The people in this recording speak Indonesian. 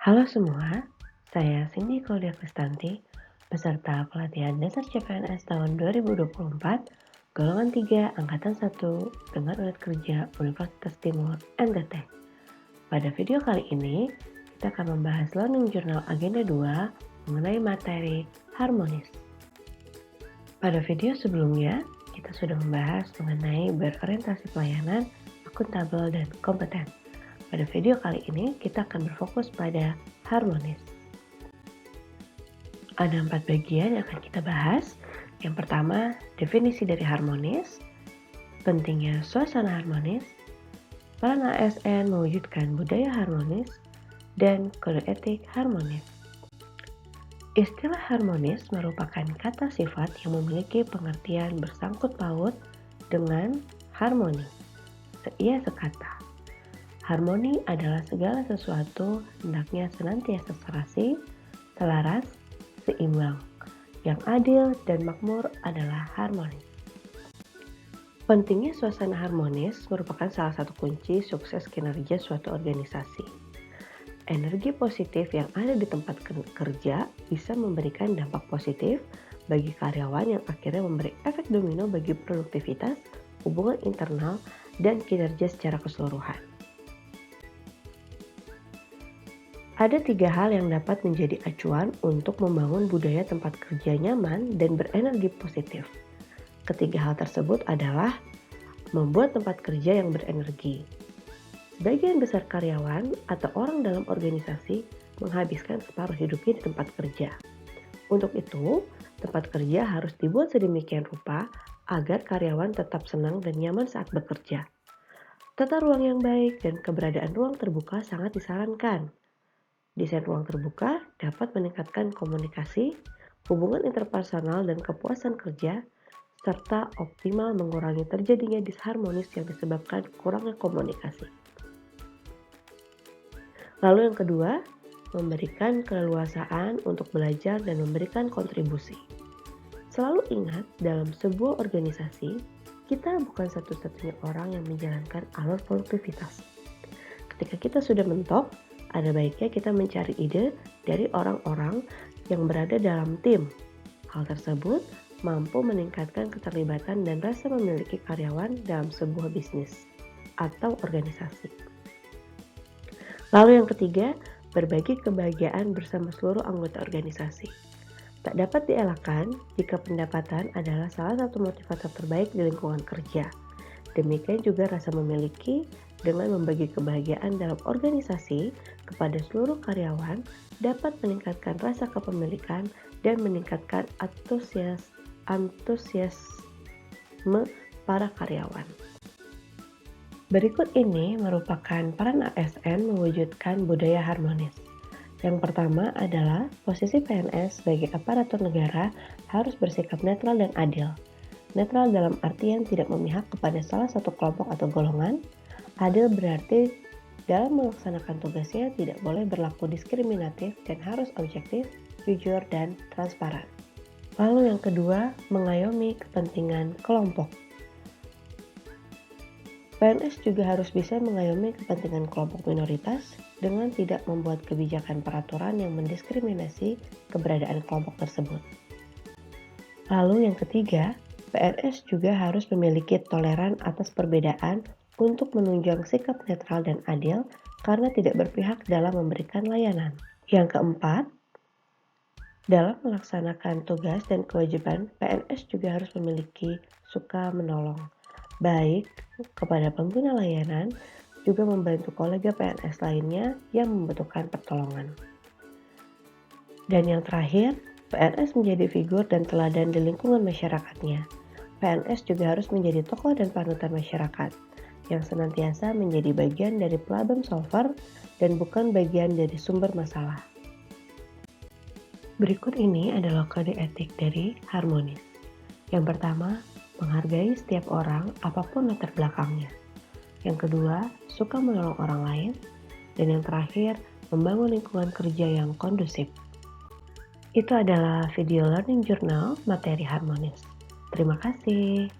Halo semua, saya Cindy Claudia Kristanti, peserta pelatihan dasar CPNS tahun 2024, golongan 3, angkatan 1, dengan unit kerja Universitas Timur, NTT. Pada video kali ini, kita akan membahas Learning Journal Agenda 2 mengenai materi harmonis. Pada video sebelumnya, kita sudah membahas mengenai berorientasi pelayanan, akuntabel, dan kompeten. Pada video kali ini, kita akan berfokus pada harmonis. Ada 4 bagian yang akan kita bahas. Yang pertama, definisi dari harmonis, pentingnya suasana harmonis, peran ASN mewujudkan budaya harmonis, dan kode etik harmonis. Istilah harmonis merupakan kata sifat yang memiliki pengertian bersangkut paut dengan harmoni. Ia sekata. Harmoni adalah segala sesuatu hendaknya senantiasa serasi, selaras, seimbang. Yang adil dan makmur adalah harmonis. Pentingnya suasana harmonis merupakan salah satu kunci sukses kinerja suatu organisasi. Energi positif yang ada di tempat kerja bisa memberikan dampak positif bagi karyawan yang akhirnya memberi efek domino bagi produktivitas, hubungan internal, dan kinerja secara keseluruhan. Ada 3 hal yang dapat menjadi acuan untuk membangun budaya tempat kerja nyaman dan berenergi positif. Ketiga hal tersebut adalah membuat tempat kerja yang berenergi. Sebagian besar karyawan atau orang dalam organisasi menghabiskan separuh hidupnya di tempat kerja. Untuk itu, tempat kerja harus dibuat sedemikian rupa agar karyawan tetap senang dan nyaman saat bekerja. Tata ruang yang baik dan keberadaan ruang terbuka sangat disarankan. Desain ruang terbuka dapat meningkatkan komunikasi, hubungan interpersonal dan kepuasan kerja, serta optimal mengurangi terjadinya disharmonis yang disebabkan kurangnya komunikasi. Lalu yang kedua, memberikan keleluasaan untuk belajar dan memberikan kontribusi. Selalu ingat, dalam sebuah organisasi, kita bukan satu-satunya orang yang menjalankan alur produktivitas. Ketika kita sudah mentok, ada baiknya kita mencari ide dari orang-orang yang berada dalam tim. Hal tersebut mampu meningkatkan keterlibatan dan rasa memiliki karyawan dalam sebuah bisnis atau organisasi. Lalu yang ketiga, berbagi kebahagiaan bersama seluruh anggota organisasi. Tak dapat dielakkan jika pendapatan adalah salah satu motivator terbaik di lingkungan kerja. Demikian juga rasa memiliki dengan membagi kebahagiaan dalam organisasi kepada seluruh karyawan dapat meningkatkan rasa kepemilikan dan meningkatkan antusiasme para karyawan. Berikut ini merupakan peran ASN mewujudkan budaya harmonis. Yang pertama adalah posisi PNS sebagai aparatur negara harus bersikap netral dan adil. Netral dalam artian tidak memihak kepada salah satu kelompok atau golongan. Adil berarti dalam melaksanakan tugasnya tidak boleh berlaku diskriminatif dan harus objektif, jujur, dan transparan. Lalu yang kedua, mengayomi kepentingan kelompok. PNS juga harus bisa mengayomi kepentingan kelompok minoritas dengan tidak membuat kebijakan peraturan yang mendiskriminasi keberadaan kelompok tersebut. Lalu yang ketiga, PNS juga harus memiliki toleran atas perbedaan untuk menunjang sikap netral dan adil karena tidak berpihak dalam memberikan layanan. Yang keempat, dalam melaksanakan tugas dan kewajiban, PNS juga harus memiliki suka menolong, baik kepada pengguna layanan, juga membantu kolega PNS lainnya yang membutuhkan pertolongan. Dan yang terakhir, PNS menjadi figur dan teladan di lingkungan masyarakatnya. PNS juga harus menjadi tokoh dan panutan masyarakat, yang senantiasa menjadi bagian dari problem solver dan bukan bagian dari sumber masalah. Berikut ini adalah kode etik dari harmonis. Yang pertama, menghargai setiap orang apapun latar belakangnya. Yang kedua, suka menolong orang lain. Dan yang terakhir, membangun lingkungan kerja yang kondusif. Itu adalah video Learning Journal materi harmonis. Terima kasih.